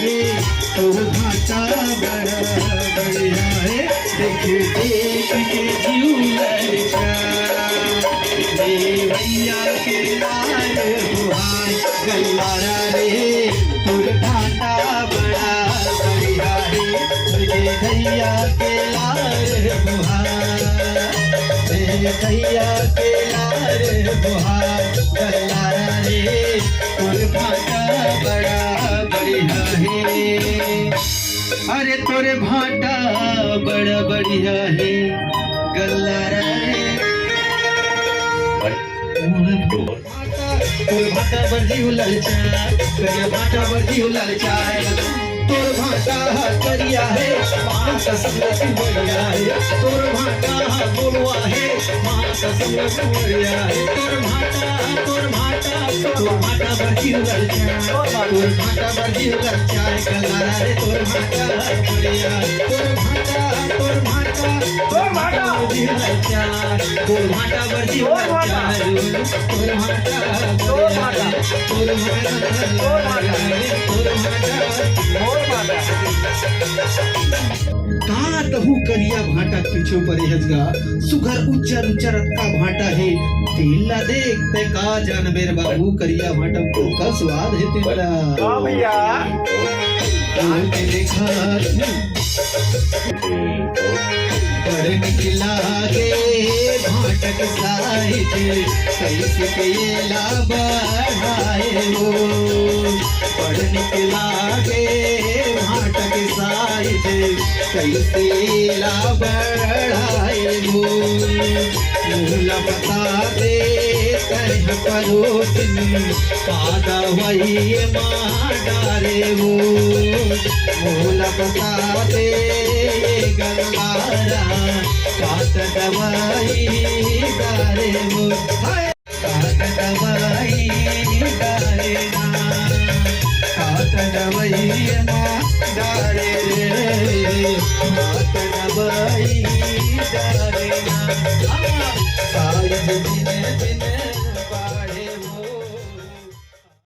रे तोर भाटा बड़ा बढ़िया है देख देख के जीव ललचा रे भैया के लाल बुहार गल्लारा रे तोर भाटा बड़ा बढ़िया है रे भैया के लाल बुहार रे भैया के लाल बुहार गल्लारा रे तोर भाटा बड़ा बढ़िया है अरे तोरे भाटा बड़ा बढ़िया है गल्लारा रे तोर भाटा बड़ी ललचा करिया भाटा बड़ी ललचा तोर भाटा करिया है मां का संग बढ़िया है तोर भाटा बोलवा है मां का संग बढ़िया है तोर भाटा बड़ी ललचा तोर भाटा बड़ी ललचा गल्लारा रे तोर भाटा बढ़िया तोर भाटा बड़ी ललचा तोर भाटा बड़ी ललचा तोर भाटा का कहू करिया भाटा पीछे परे हजगा सुघर उच्चर उच्चर का भाटा है तेला देखते का जान मेरे बाबू करिया भाटा को का स्वाद है तेरा हाँ भैया बड़ निकला गे भाटक साहित कैसे केला बढ़ाए हो बड़ निकला गे भाटक साहित कैसे ला बढ़ाए हो मूला बता दे कह परोसिन पादा वही माँ डारे हो मूला बता दे गल्लारा काट दवाई डारे हो काट दवाई डारे ना काट दवाई माँ डारे रे काट दवाई